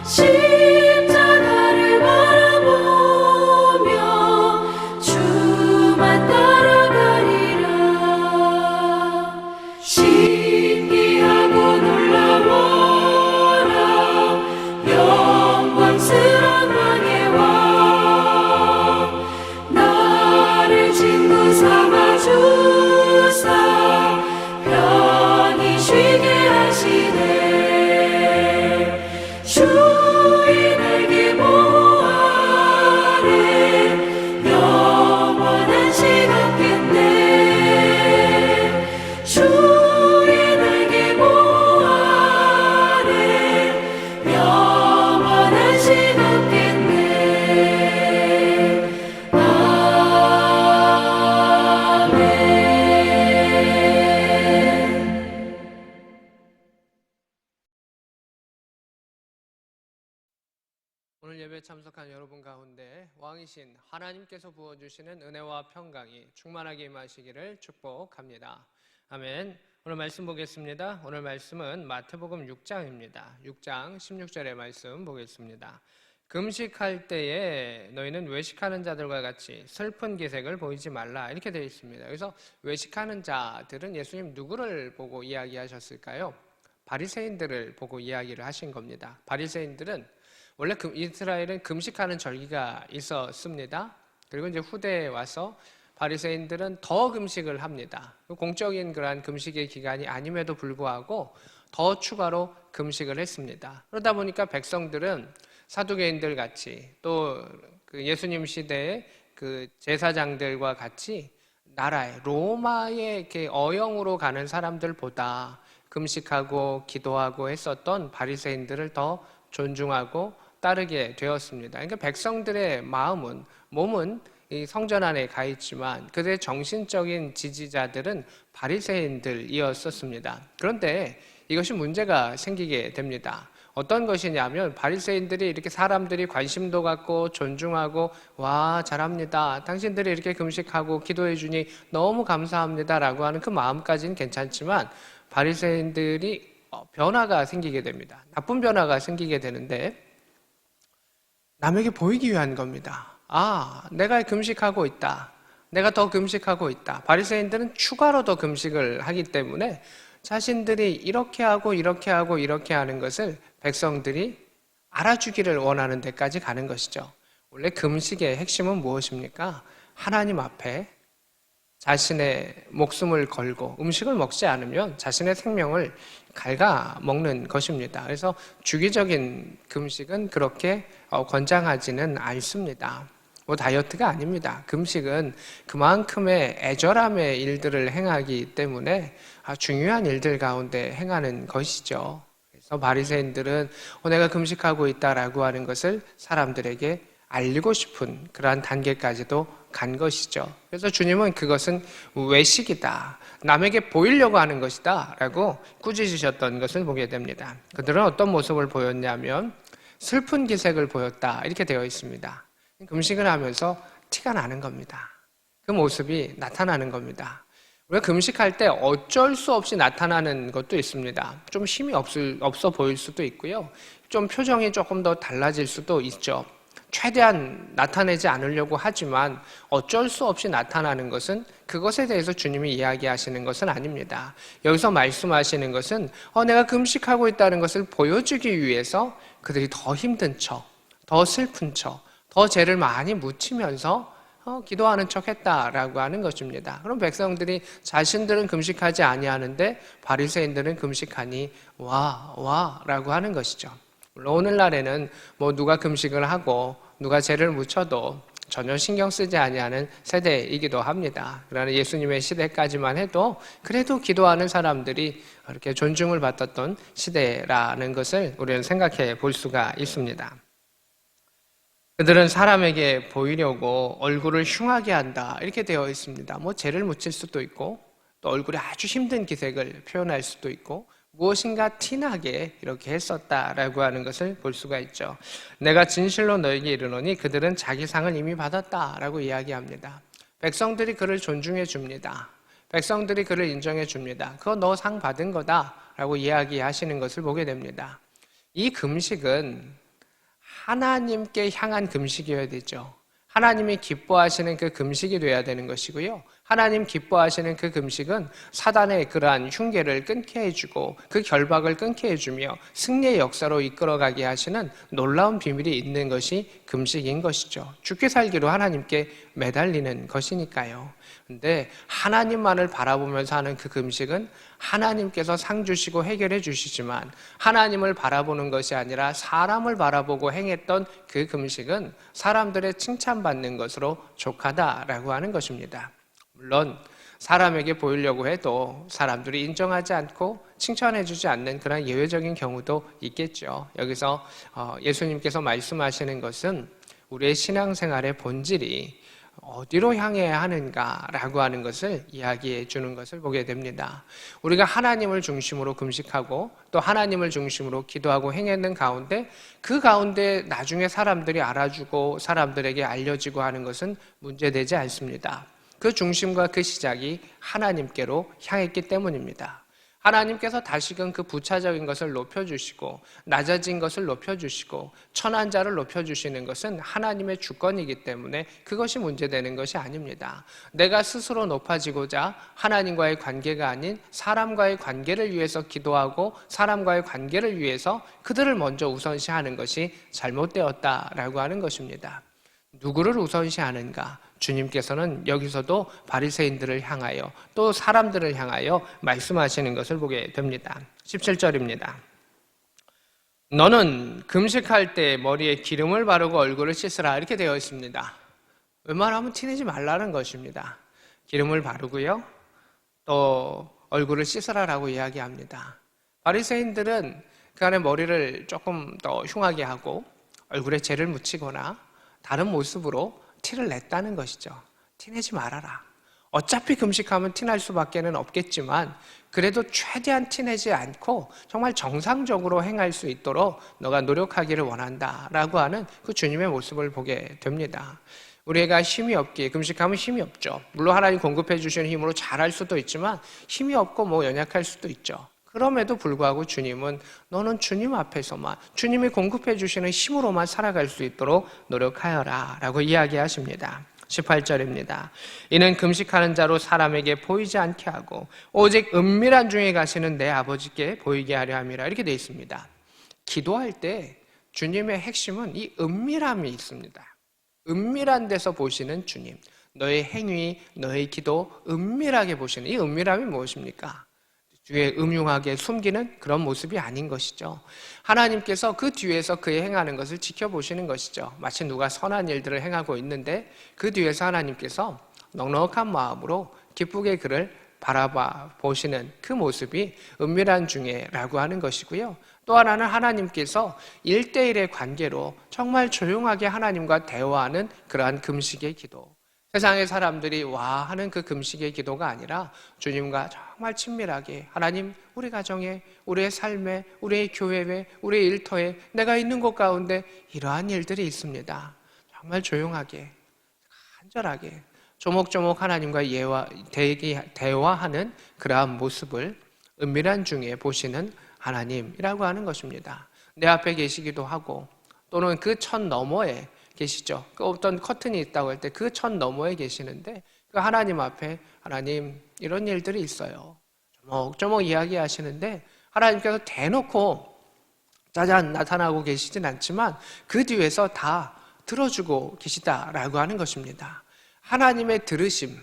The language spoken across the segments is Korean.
십자가를 바라보며 주만 따라가리라. 신기하고 놀라워라. 영광스러운 왕의 왕, 나를 친구 삼아 주사 편히 쉬게 하시네. 주의 날개 보호 아래 영원한 시간 겠네. 주의 날개 보호 아래 영원한 시간 겠네. 아멘. 오늘 예배 참석한 여러분 가운데 왕이신 하나님께서 부어주시는 은혜와 평강이 충만하게 임하시기를 축복합니다. 아멘. 오늘 말씀 보겠습니다. 오늘 말씀은 마태복음 6장입니다. 6장 16절의 말씀 보겠습니다. 금식할 때에 너희는 외식하는 자들과 같이 슬픈 기색을 보이지 말라, 이렇게 되어 있습니다. 그래서 외식하는 자들은 예수님 누구를 보고 이야기하셨을까요? 바리새인들을 보고 이야기를 하신 겁니다. 바리새인들은 원래 이스라엘은 금식하는 절기가 있었습니다. 그리고 이제 후대에 와서 바리새인들은 더 금식을 합니다. 공적인 그러한 금식의 기간이 아님에도 불구하고 더 추가로 금식을 했습니다. 그러다 보니까 백성들은 사두개인들 같이 또 그 예수님 시대의 그 제사장들과 같이 나라의 로마의 이렇게 어영으로 가는 사람들보다 금식하고 기도하고 했었던 바리새인들을 더 존중하고 따르게 되었습니다. 그러니까 백성들의 몸은 이 성전 안에 가 있지만 그들의 정신적인 지지자들은 바리새인들이었었습니다. 그런데 이것이 문제가 생기게 됩니다. 어떤 것이냐면 바리새인들이 이렇게 사람들이 관심도 갖고 존중하고 와 잘합니다, 당신들이 이렇게 금식하고 기도해 주니 너무 감사합니다라고 하는 그 마음까지는 괜찮지만 바리새인들이 변화가 생기게 됩니다. 나쁜 변화가 생기게 되는데 남에게 보이기 위한 겁니다. 아, 내가 금식하고 있다, 내가 더 금식하고 있다. 바리새인들은 추가로 더 금식을 하기 때문에 자신들이 이렇게 하고 이렇게 하고 이렇게 하는 것을 백성들이 알아주기를 원하는 데까지 가는 것이죠. 원래 금식의 핵심은 무엇입니까? 하나님 앞에 자신의 목숨을 걸고 음식을 먹지 않으면 자신의 생명을 갉아먹는 것입니다. 그래서 주기적인 금식은 그렇게 권장하지는 않습니다. 다이어트가 아닙니다. 금식은 그만큼의 애절함의 일들을 행하기 때문에 중요한 일들 가운데 행하는 것이죠. 그래서 바리새인들은 내가 금식하고 있다라고 하는 것을 사람들에게 알리고 싶은 그러한 단계까지도 간 것이죠. 그래서 주님은 그것은 외식이다, 남에게 보이려고 하는 것이다 라고 꾸짖으셨던 것을 보게 됩니다. 그들은 어떤 모습을 보였냐면 슬픈 기색을 보였다, 이렇게 되어 있습니다. 금식을 하면서 티가 나는 겁니다. 그 모습이 나타나는 겁니다. 우리가 금식할 때 어쩔 수 없이 나타나는 것도 있습니다. 좀 힘이 없어 보일 수도 있고요, 좀 표정이 조금 더 달라질 수도 있죠. 최대한 나타내지 않으려고 하지만 어쩔 수 없이 나타나는 것은, 그것에 대해서 주님이 이야기하시는 것은 아닙니다. 여기서 말씀하시는 것은 내가 금식하고 있다는 것을 보여주기 위해서 그들이 더 힘든 척, 더 슬픈 척, 더 죄를 많이 묻히면서 기도하는 척 했다라고 하는 것입니다. 그럼 백성들이 자신들은 금식하지 아니하는데 바리새인들은 금식하니 와 라고 하는 것이죠. 물론 오늘날에는 누가 금식을 하고 누가 죄를 묻혀도 전혀 신경 쓰지 아니하는 세대이기도 합니다. 그러나 예수님의 시대까지만 해도 그래도 기도하는 사람들이 이렇게 존중을 받았던 시대라는 것을 우리는 생각해 볼 수가 있습니다. 그들은 사람에게 보이려고 얼굴을 흉하게 한다, 이렇게 되어 있습니다. 죄를 묻힐 수도 있고 또 얼굴에 아주 힘든 기색을 표현할 수도 있고 무엇인가 티나게 이렇게 했었다라고 하는 것을 볼 수가 있죠. 내가 진실로 너에게 이르노니 그들은 자기 상을 이미 받았다라고 이야기합니다. 백성들이 그를 존중해 줍니다. 백성들이 그를 인정해 줍니다. 그거 너 상 받은 거다라고 이야기하시는 것을 보게 됩니다. 이 금식은 하나님께 향한 금식이어야 되죠. 하나님이 기뻐하시는 그 금식이 돼야 되는 것이고요. 하나님 기뻐하시는 그 금식은 사단의 그러한 흉계를 끊게 해주고 그 결박을 끊게 해주며 승리의 역사로 이끌어가게 하시는 놀라운 비밀이 있는 것이 금식인 것이죠. 죽게 살기로 하나님께 매달리는 것이니까요. 근데 하나님만을 바라보면서 하는 그 금식은 하나님께서 상 주시고 해결해 주시지만 하나님을 바라보는 것이 아니라 사람을 바라보고 행했던 그 금식은 사람들의 칭찬받는 것으로 족하다라고 하는 것입니다. 물론 사람에게 보이려고 해도 사람들이 인정하지 않고 칭찬해 주지 않는 그런 예외적인 경우도 있겠죠. 여기서 예수님께서 말씀하시는 것은 우리의 신앙생활의 본질이 어디로 향해야 하는가라고 하는 것을 이야기해 주는 것을 보게 됩니다. 우리가 하나님을 중심으로 금식하고 또 하나님을 중심으로 기도하고 행했는 가운데 그 가운데 나중에 사람들이 알아주고 사람들에게 알려지고 하는 것은 문제되지 않습니다. 그 중심과 그 시작이 하나님께로 향했기 때문입니다. 하나님께서 다시금 그 부차적인 것을 높여주시고 낮아진 것을 높여주시고 천한 자를 높여주시는 것은 하나님의 주권이기 때문에 그것이 문제되는 것이 아닙니다. 내가 스스로 높아지고자 하나님과의 관계가 아닌 사람과의 관계를 위해서 기도하고 사람과의 관계를 위해서 그들을 먼저 우선시하는 것이 잘못되었다라고 하는 것입니다. 누구를 우선시하는가? 주님께서는 여기서도 바리새인들을 향하여 또 사람들을 향하여 말씀하시는 것을 보게 됩니다. 17절입니다. 너는 금식할 때 머리에 기름을 바르고 얼굴을 씻으라 이렇게 되어 있습니다. 웬만하면 티내지 말라는 것입니다. 기름을 바르고요. 또 얼굴을 씻으라라고 이야기합니다. 바리새인들은 그 안에 머리를 조금 더 흉하게 하고 얼굴에 재를 묻히거나 다른 모습으로 티를 냈다는 것이죠. 티내지 말아라. 어차피 금식하면 티날 수밖에 없겠지만 그래도 최대한 티내지 않고 정말 정상적으로 행할 수 있도록 너가 노력하기를 원한다라고 하는 그 주님의 모습을 보게 됩니다. 우리가 힘이 없기에 금식하면 힘이 없죠. 물론 하나님 공급해 주시는 힘으로 잘할 수도 있지만 힘이 없고 연약할 수도 있죠. 그럼에도 불구하고 주님은 너는 주님 앞에서만 주님이 공급해 주시는 힘으로만 살아갈 수 있도록 노력하여라 라고 이야기하십니다. 18절입니다. 이는 금식하는 자로 사람에게 보이지 않게 하고 오직 은밀한 중에 가시는 내 아버지께 보이게 하려 함이라 이렇게 되어 있습니다. 기도할 때 주님의 핵심은 이 은밀함이 있습니다. 은밀한 데서 보시는 주님, 너의 행위, 너의 기도 은밀하게 보시는 이 은밀함이 무엇입니까? 뒤에 음흉하게 숨기는 그런 모습이 아닌 것이죠. 하나님께서 그 뒤에서 그의 행하는 것을 지켜보시는 것이죠. 마치 누가 선한 일들을 행하고 있는데 그 뒤에서 하나님께서 넉넉한 마음으로 기쁘게 그를 바라봐 보시는 그 모습이 은밀한 중에라고 하는 것이고요. 또 하나는 하나님께서 1대1의 관계로 정말 조용하게 하나님과 대화하는 그러한 금식의 기도. 세상의 사람들이 와 하는 그 금식의 기도가 아니라 주님과 정말 친밀하게 하나님 우리 가정에 우리의 삶에 우리의 교회에 우리의 일터에 내가 있는 곳 가운데 이러한 일들이 있습니다. 정말 조용하게 간절하게 조목조목 하나님과 대화하는 그러한 모습을 은밀한 중에 보시는 하나님이라고 하는 것입니다. 내 앞에 계시기도 하고 또는 그 천 너머에 계시죠. 어떤 커튼이 있다고 할 때 그 천 너머에 계시는데 그 하나님 앞에 하나님 이런 일들이 있어요. 조목조목 이야기하시는데 하나님께서 대놓고 짜잔 나타나고 계시진 않지만 그 뒤에서 다 들어주고 계시다라고 하는 것입니다. 하나님의 들으심,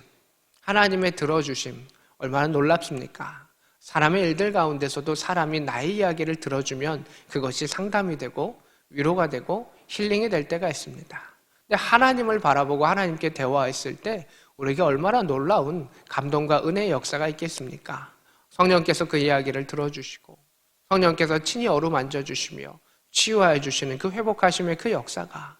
하나님의 들어주심 얼마나 놀랍습니까? 사람의 일들 가운데서도 사람이 나의 이야기를 들어주면 그것이 상담이 되고 위로가 되고 힐링이 될 때가 있습니다. 근데 하나님을 바라보고 하나님께 대화했을 때 우리에게 얼마나 놀라운 감동과 은혜의 역사가 있겠습니까? 성령께서 그 이야기를 들어주시고 성령께서 친히 어루만져 주시며 치유하여 주시는 그 회복하심의 그 역사가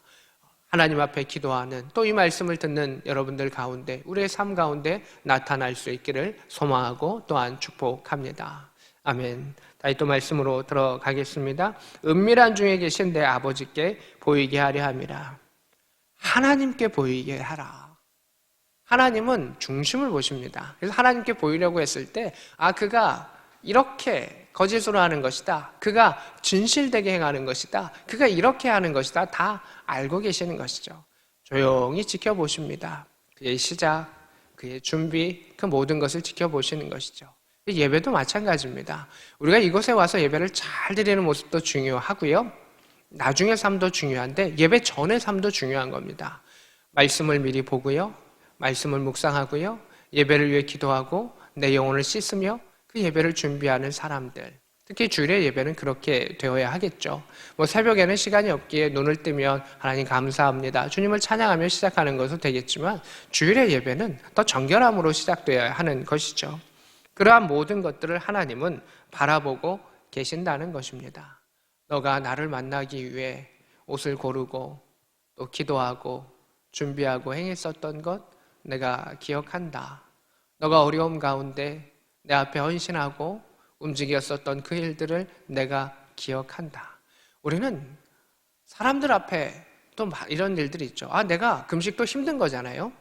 하나님 앞에 기도하는 또 이 말씀을 듣는 여러분들 가운데 우리의 삶 가운데 나타날 수 있기를 소망하고 또한 축복합니다. 아멘. 다시 또 말씀으로 들어가겠습니다. 은밀한 중에 계신 내 아버지께 보이게 하려 함이라. 하나님께 보이게 하라. 하나님은 중심을 보십니다. 그래서 하나님께 보이려고 했을 때 그가 이렇게 거짓으로 하는 것이다. 그가 진실되게 행하는 것이다. 그가 이렇게 하는 것이다. 다 알고 계시는 것이죠. 조용히 지켜보십니다. 그의 시작, 그의 준비, 그 모든 것을 지켜보시는 것이죠. 예배도 마찬가지입니다. 우리가 이곳에 와서 예배를 잘 드리는 모습도 중요하고요. 나중의 삶도 중요한데 예배 전의 삶도 중요한 겁니다. 말씀을 미리 보고요. 말씀을 묵상하고요. 예배를 위해 기도하고 내 영혼을 씻으며 그 예배를 준비하는 사람들. 특히 주일의 예배는 그렇게 되어야 하겠죠. 새벽에는 시간이 없기에 눈을 뜨면 하나님 감사합니다, 주님을 찬양하며 시작하는 것도 되겠지만 주일의 예배는 더 정결함으로 시작되어야 하는 것이죠. 그러한 모든 것들을 하나님은 바라보고 계신다는 것입니다. 너가 나를 만나기 위해 옷을 고르고 또 기도하고 준비하고 행했었던 것 내가 기억한다. 너가 어려움 가운데 내 앞에 헌신하고 움직였었던 그 일들을 내가 기억한다. 우리는 사람들 앞에 또 이런 일들이 있죠. 내가 금식도 힘든 거잖아요.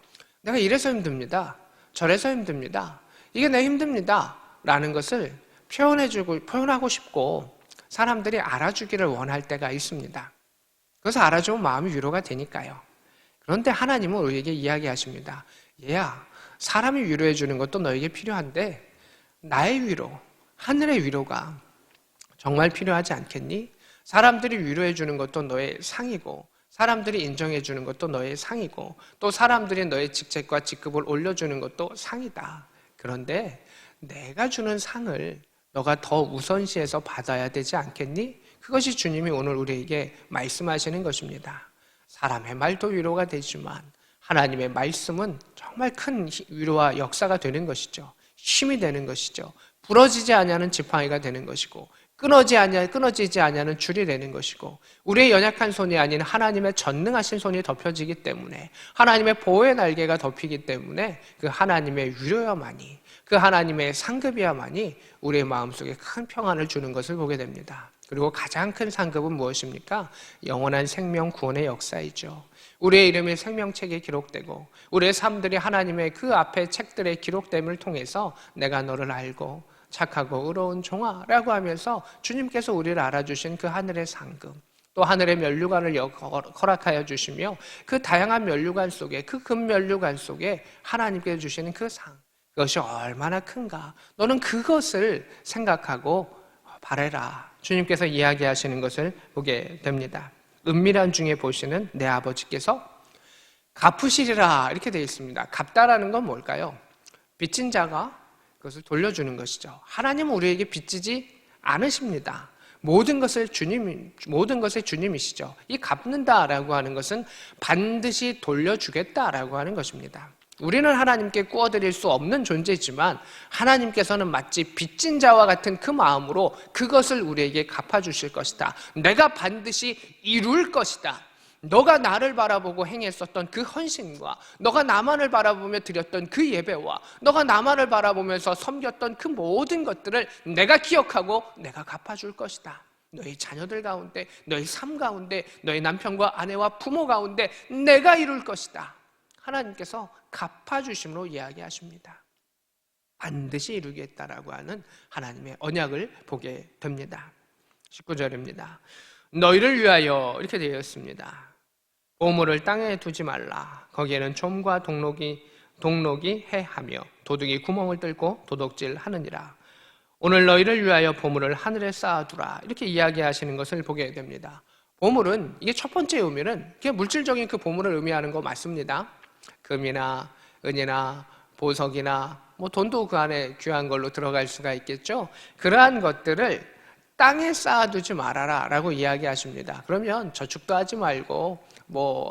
내가 이래서 힘듭니다. 저래서 힘듭니다. 이게 내 힘듭니다. 라는 것을 표현하고 싶고 사람들이 알아주기를 원할 때가 있습니다. 그래서 알아주면 마음이 위로가 되니까요. 그런데 하나님은 우리에게 이야기하십니다. 얘야, 사람이 위로해 주는 것도 너에게 필요한데 나의 위로, 하늘의 위로가 정말 필요하지 않겠니? 사람들이 위로해 주는 것도 너의 상이고 사람들이 인정해 주는 것도 너의 상이고 또 사람들이 너의 직책과 직급을 올려주는 것도 상이다. 그런데 내가 주는 상을 너가 더 우선시해서 받아야 되지 않겠니? 그것이 주님이 오늘 우리에게 말씀하시는 것입니다. 사람의 말도 위로가 되지만 하나님의 말씀은 정말 큰 위로와 역사가 되는 것이죠. 힘이 되는 것이죠. 부러지지 아니하는 지팡이가 되는 것이고 끊어지지 아니하는 줄이 되는 것이고 우리의 연약한 손이 아닌 하나님의 전능하신 손이 덮여지기 때문에 하나님의 보호의 날개가 덮이기 때문에 그 하나님의 위로야만이 그 하나님의 상급이야만이 우리의 마음속에 큰 평안을 주는 것을 보게 됩니다. 그리고 가장 큰 상급은 무엇입니까? 영원한 생명 구원의 역사이죠. 우리의 이름이 생명책에 기록되고 우리의 삶들이 하나님의 그 앞에 책들에 기록됨을 통해서 내가 너를 알고 착하고 의로운 종아라고 하면서 주님께서 우리를 알아주신 그 하늘의 상급 또 하늘의 면류관을 허락하여 주시며 그 다양한 면류관 속에 그 금면류관 속에 하나님께서 주시는 그 상 그것이 얼마나 큰가 너는 그것을 생각하고 바라라 주님께서 이야기하시는 것을 보게 됩니다. 은밀한 중에 보시는 내 아버지께서 갚으시리라 이렇게 되어 있습니다. 갚다라는 건 뭘까요? 빚진 자가 그것을 돌려주는 것이죠. 하나님은 우리에게 빚지지 않으십니다. 모든 것의 주님이시죠. 이 갚는다라고 하는 것은 반드시 돌려주겠다라고 하는 것입니다. 우리는 하나님께 꾸어드릴 수 없는 존재지만 하나님께서는 마치 빚진 자와 같은 그 마음으로 그것을 우리에게 갚아주실 것이다. 내가 반드시 이룰 것이다. 너가 나를 바라보고 행했었던 그 헌신과 너가 나만을 바라보며 드렸던 그 예배와 너가 나만을 바라보면서 섬겼던 그 모든 것들을 내가 기억하고 내가 갚아줄 것이다. 너희 자녀들 가운데, 너희 삶 가운데, 너희 남편과 아내와 부모 가운데 내가 이룰 것이다. 하나님께서 갚아주심으로 이야기하십니다. 반드시 이루겠다라고 하는 하나님의 언약을 보게 됩니다. 19절입니다. 너희를 위하여 이렇게 되어 있습니다. 보물을 땅에 두지 말라. 거기에는 좀과 동록이 해하며 도둑이 구멍을 뚫고 도둑질하느니라. 오늘 너희를 위하여 보물을 하늘에 쌓아두라. 이렇게 이야기하시는 것을 보게 됩니다. 보물은 이게 첫 번째 의미는 그냥 물질적인 그 보물을 의미하는 거 맞습니다. 금이나 은이나 보석이나 돈도 그 안에 귀한 걸로 들어갈 수가 있겠죠. 그러한 것들을 땅에 쌓아두지 말아라 라고 이야기하십니다. 그러면 저축도 하지 말고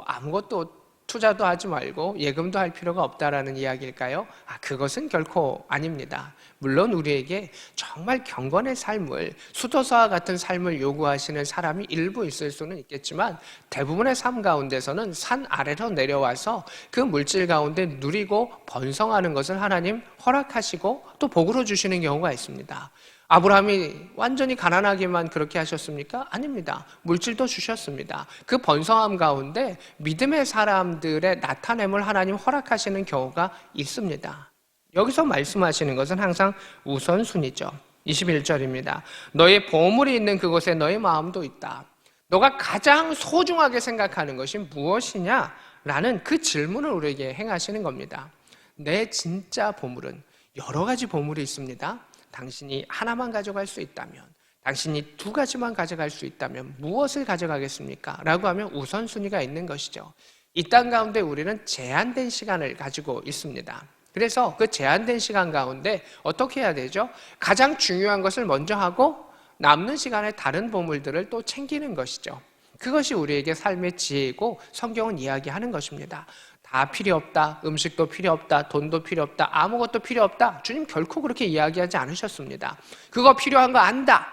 아무것도 투자도 하지 말고 예금도 할 필요가 없다라는 이야기일까요? 그것은 결코 아닙니다. 물론 우리에게 정말 경건의 삶을 수도사와 같은 삶을 요구하시는 사람이 일부 있을 수는 있겠지만 대부분의 삶 가운데서는 산 아래로 내려와서 그 물질 가운데 누리고 번성하는 것을 하나님 허락하시고 또 복으로 주시는 경우가 있습니다. 아브라함이 완전히 가난하게만 그렇게 하셨습니까? 아닙니다. 물질도 주셨습니다. 그 번성함 가운데 믿음의 사람들의 나타냄을 하나님 허락하시는 경우가 있습니다. 여기서 말씀하시는 것은 항상 우선순위죠. 21절입니다. 너의 보물이 있는 그곳에 너의 마음도 있다. 너가 가장 소중하게 생각하는 것이 무엇이냐? 라는 그 질문을 우리에게 행하시는 겁니다. 내 진짜 보물은 여러 가지 보물이 있습니다. 당신이 하나만 가져갈 수 있다면, 당신이 두 가지만 가져갈 수 있다면 무엇을 가져가겠습니까? 라고 하면 우선순위가 있는 것이죠. 이 땅 가운데 우리는 제한된 시간을 가지고 있습니다. 그래서 그 제한된 시간 가운데 어떻게 해야 되죠? 가장 중요한 것을 먼저 하고 남는 시간에 다른 보물들을 또 챙기는 것이죠. 그것이 우리에게 삶의 지혜이고 성경은 이야기하는 것입니다. 다 필요 없다, 음식도 필요 없다, 돈도 필요 없다, 아무것도 필요 없다. 주님 결코 그렇게 이야기하지 않으셨습니다. 그거 필요한 거 안다.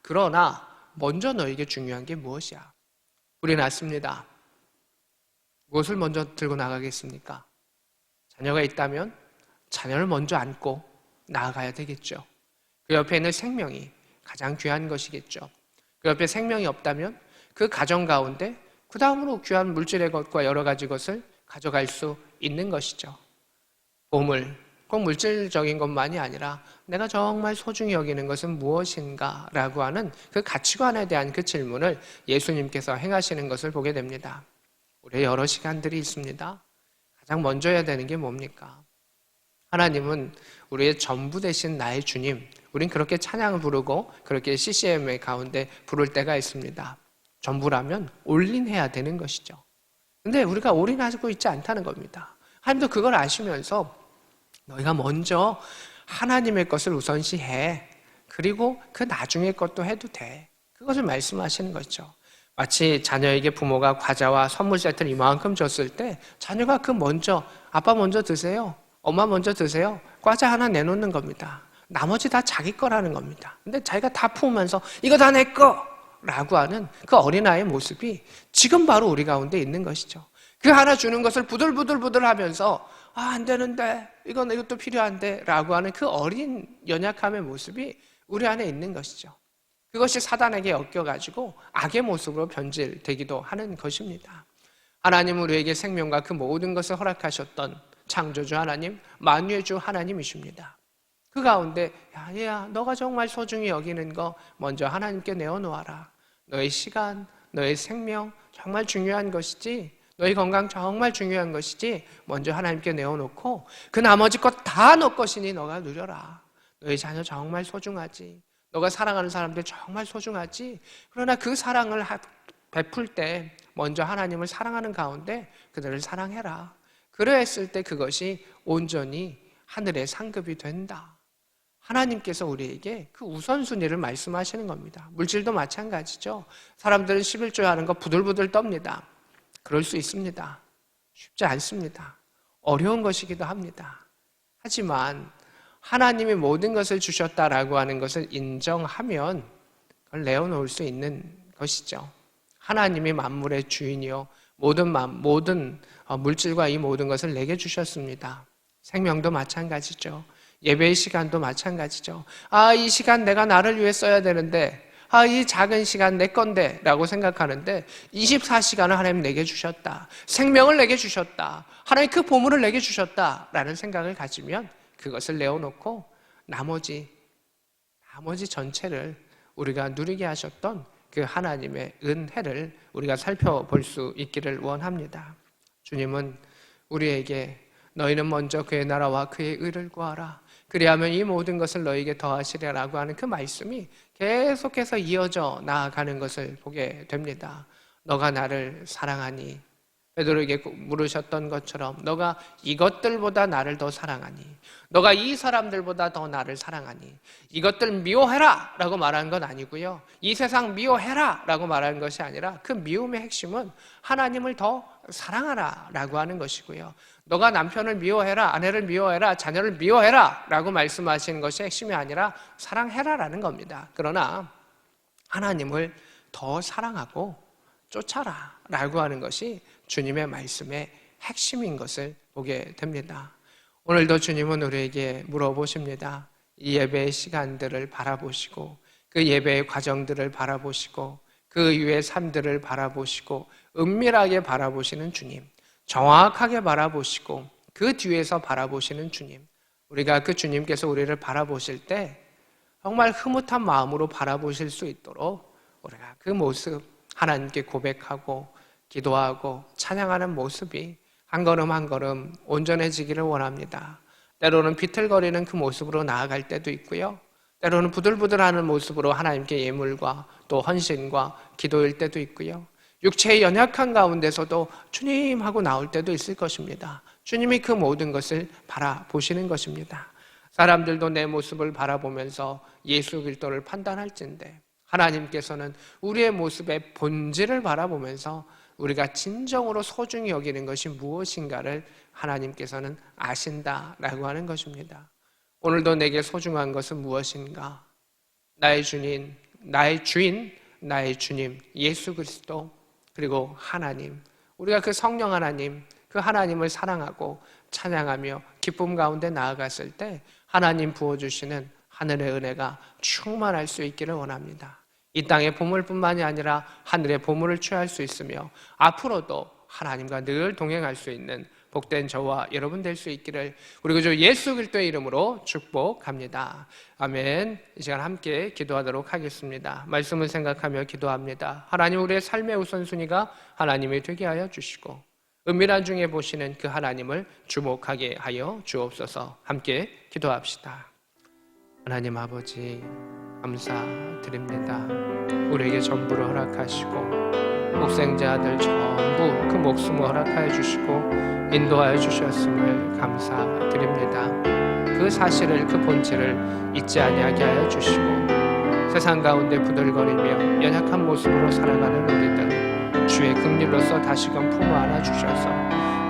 그러나 먼저 너에게 중요한 게 무엇이야? 불이 났습니다. 무엇을 먼저 들고 나가겠습니까? 자녀가 있다면 자녀를 먼저 안고 나아가야 되겠죠. 그 옆에 있는 생명이 가장 귀한 것이겠죠. 그 옆에 생명이 없다면 그 가정 가운데 그 다음으로 귀한 물질의 것과 여러 가지 것을 가져갈 수 있는 것이죠. 보물, 꼭 물질적인 것만이 아니라 내가 정말 소중히 여기는 것은 무엇인가 라고 하는 그 가치관에 대한 그 질문을 예수님께서 행하시는 것을 보게 됩니다. 우리의 여러 시간들이 있습니다. 가장 먼저 해야 되는 게 뭡니까? 하나님은 우리의 전부 되신 나의 주님, 우린 그렇게 찬양을 부르고 그렇게 CCM의 가운데 부를 때가 있습니다. 전부라면 올인해야 되는 것이죠. 근데 우리가 올인하고 있지 않다는 겁니다. 하나님도 그걸 아시면서 너희가 먼저 하나님의 것을 우선시해. 그리고 그 나중의 것도 해도 돼. 그것을 말씀하시는 거죠. 마치 자녀에게 부모가 과자와 선물 세트를 이만큼 줬을 때 자녀가 그 먼저 아빠 먼저 드세요. 엄마 먼저 드세요. 과자 하나 내놓는 겁니다. 나머지 다 자기 거라는 겁니다. 근데 자기가 다 품으면서 이거 다 내 거! 라고 하는 그 어린아이의 모습이 지금 바로 우리 가운데 있는 것이죠. 그 하나 주는 것을 부들부들 하면서 안 되는데 이것도 필요한데 라고 하는 그 어린 연약함의 모습이 우리 안에 있는 것이죠. 그것이 사단에게 엮여가지고 악의 모습으로 변질되기도 하는 것입니다. 하나님은 우리에게 생명과 그 모든 것을 허락하셨던 창조주 하나님, 만유의 주 하나님이십니다. 그 가운데 얘야 너가 정말 소중히 여기는 거 먼저 하나님께 내어놓아라. 너의 시간, 너의 생명 정말 중요한 것이지, 너의 건강 정말 중요한 것이지 먼저 하나님께 내어놓고 그 나머지 것 다 너 것이니 너가 누려라. 너의 자녀 정말 소중하지, 너가 사랑하는 사람들 정말 소중하지. 그러나 그 사랑을 베풀 때 먼저 하나님을 사랑하는 가운데 그들을 사랑해라. 그러했을 때 그것이 온전히 하늘의 상급이 된다. 하나님께서 우리에게 그 우선순위를 말씀하시는 겁니다. 물질도 마찬가지죠. 사람들은 11조 하는 거 부들부들 떱니다. 그럴 수 있습니다. 쉽지 않습니다. 어려운 것이기도 합니다. 하지만 하나님이 모든 것을 주셨다라고 하는 것을 인정하면 그걸 내어놓을 수 있는 것이죠. 하나님이 만물의 주인이요 모든 물질과 이 모든 것을 내게 주셨습니다. 생명도 마찬가지죠. 예배의 시간도 마찬가지죠. 이 시간 내가 나를 위해 써야 되는데, 이 작은 시간 내 건데 라고 생각하는데 24시간을 하나님 내게 주셨다. 생명을 내게 주셨다. 하나님 그 보물을 내게 주셨다 라는 생각을 가지면 그것을 내어놓고 나머지 전체를 우리가 누리게 하셨던 그 하나님의 은혜를 우리가 살펴볼 수 있기를 원합니다. 주님은 우리에게 너희는 먼저 그의 나라와 그의 의를 구하라. 그리하면 이 모든 것을 너희에게 더하시리라고 하는 그 말씀이 계속해서 이어져 나아가는 것을 보게 됩니다. 너가 나를 사랑하니, 베드로에게 물으셨던 것처럼 너가 이것들보다 나를 더 사랑하니, 너가 이 사람들보다 더 나를 사랑하니, 이것들 미워해라 라고 말하는 건 아니고요, 이 세상 미워해라 라고 말하는 것이 아니라 그 미움의 핵심은 하나님을 더 사랑하라 라고 하는 것이고요, 너가 남편을 미워해라, 아내를 미워해라, 자녀를 미워해라 라고 말씀하시는 것이 핵심이 아니라 사랑해라 라는 겁니다. 그러나 하나님을 더 사랑하고 쫓아라 라고 하는 것이 주님의 말씀의 핵심인 것을 보게 됩니다. 오늘도 주님은 우리에게 물어보십니다. 이 예배의 시간들을 바라보시고 그 예배의 과정들을 바라보시고 그 이후의 삶들을 바라보시고 은밀하게 바라보시는 주님, 정확하게 바라보시고 그 뒤에서 바라보시는 주님, 우리가 그 주님께서 우리를 바라보실 때 정말 흐뭇한 마음으로 바라보실 수 있도록 우리가 그 모습 하나님께 고백하고 기도하고 찬양하는 모습이 한 걸음 한 걸음 온전해지기를 원합니다. 때로는 비틀거리는 그 모습으로 나아갈 때도 있고요. 때로는 부들부들하는 모습으로 하나님께 예물과 또 헌신과 기도일 때도 있고요. 육체의 연약한 가운데서도 주님 하고 나올 때도 있을 것입니다. 주님이 그 모든 것을 바라보시는 것입니다. 사람들도 내 모습을 바라보면서 예수 그리스도를 판단할진대 하나님께서는 우리의 모습의 본질을 바라보면서 우리가 진정으로 소중히 여기는 것이 무엇인가를 하나님께서는 아신다라고 하는 것입니다. 오늘도 내게 소중한 것은 무엇인가? 나의 주님, 나의 주님 예수 그리스도, 그리고 하나님, 우리가 그 성령 하나님, 그 하나님을 사랑하고 찬양하며 기쁨 가운데 나아갔을 때 하나님 부어주시는 하늘의 은혜가 충만할 수 있기를 원합니다. 이 땅의 보물뿐만이 아니라 하늘의 보물을 취할 수 있으며 앞으로도 하나님과 늘 동행할 수 있는 복된 저와 여러분 될 수 있기를 우리 구주 예수 그리스도의 이름으로 축복합니다. 아멘. 이 시간 함께 기도하도록 하겠습니다. 말씀을 생각하며 기도합니다. 하나님, 우리의 삶의 우선순위가 하나님이 되게 하여 주시고 은밀한 중에 보시는 그 하나님을 주목하게 하여 주옵소서. 함께 기도합시다. 하나님 아버지, 감사드립니다. 우리에게 전부를 허락하시고 목생자들 전부 그 목숨을 허락하여 주시고 인도하여 주셨음을 감사드립니다. 그 사실을, 그 본질을 잊지 아니하게 하여 주시고 세상 가운데 부들거리며 연약한 모습으로 살아가는 우리들 주의 긍휼로서 다시금 품어 안아 주셔서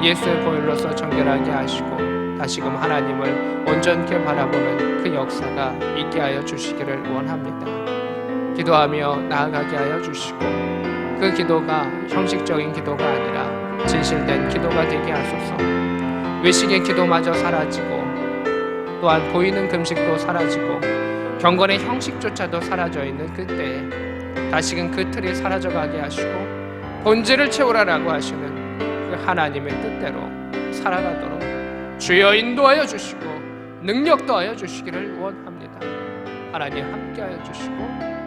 예수의 보혈로서 정결하게 하시고 다시금 하나님을 온전케 바라보는 그 역사가 있게 하여 주시기를 원합니다. 기도하며 나아가게 하여 주시고 그 기도가 형식적인 기도가 아니라 진실된 기도가 되게 하소서. 외식의 기도마저 사라지고 또한 보이는 금식도 사라지고 경건의 형식조차도 사라져 있는 그때에 다시금 그 틀이 사라져가게 하시고 본질을 채우라라고 하시는 그 하나님의 뜻대로 살아가도록 주여 인도하여 주시고 능력 더하여 주시기를 원합니다. 하나님 함께하여 주시고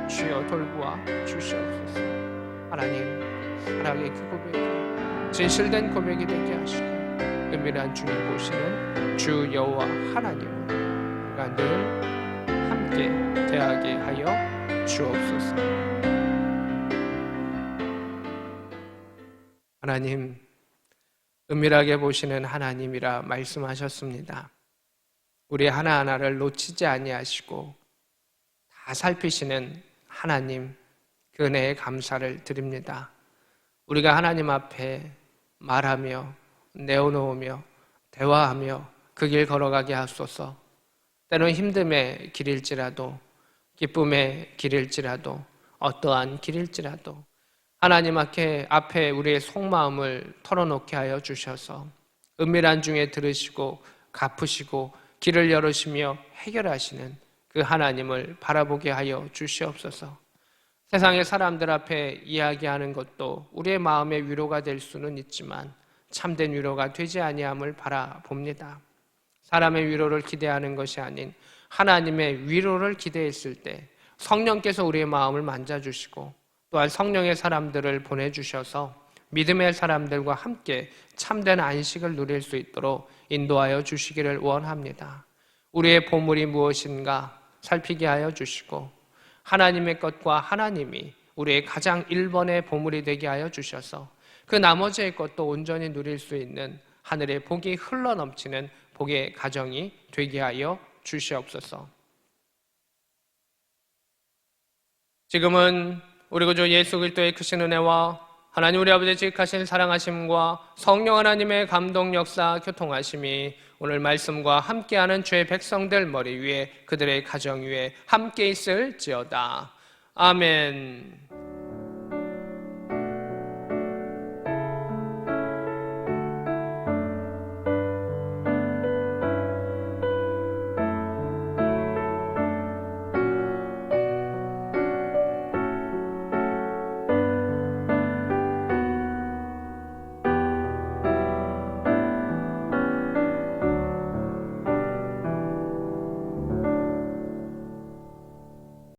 주여 돌보아 주시옵소서. 하나님, 사랑의 그 고백이 진실된 고백이 되게 하시고 은밀한 주님 보시는 주 여호와 하나님을 우리가 늘 함께 대하게 하여 주옵소서. 하나님, 은밀하게 보시는 하나님이라 말씀하셨습니다. 우리 하나하나를 놓치지 아니하시고 다 살피시는 하나님, 그 은혜에 감사를 드립니다. 우리가 하나님 앞에 말하며 내어놓으며 대화하며 그 길 걸어가게 하소서. 때로는 힘듦의 길일지라도 기쁨의 길일지라도 어떠한 길일지라도 하나님 앞에 우리의 속마음을 털어놓게 하여 주셔서 은밀한 중에 들으시고 갚으시고 길을 열으시며 해결하시는 그 하나님을 바라보게 하여 주시옵소서. 세상의 사람들 앞에 이야기하는 것도 우리의 마음의 위로가 될 수는 있지만 참된 위로가 되지 아니함을 바라봅니다. 사람의 위로를 기대하는 것이 아닌 하나님의 위로를 기대했을 때 성령께서 우리의 마음을 만져주시고 또한 성령의 사람들을 보내주셔서 믿음의 사람들과 함께 참된 안식을 누릴 수 있도록 인도하여 주시기를 원합니다. 우리의 보물이 무엇인가 살피게 하여 주시고 하나님의 것과 하나님이 우리의 가장 1번의 보물이 되게 하여 주셔서 그 나머지의 것도 온전히 누릴 수 있는 하늘의 복이 흘러넘치는 복의 가정이 되게 하여 주시옵소서. 지금은 우리 구주 예수 그리스도의 크신 은혜와 하나님 우리 아버지의 지극하신 사랑하심과 성령 하나님의 감동 역사 교통하심이 오늘 말씀과 함께하는 주의 백성들 머리 위에 그들의 가정 위에 함께 있을지어다. 아멘.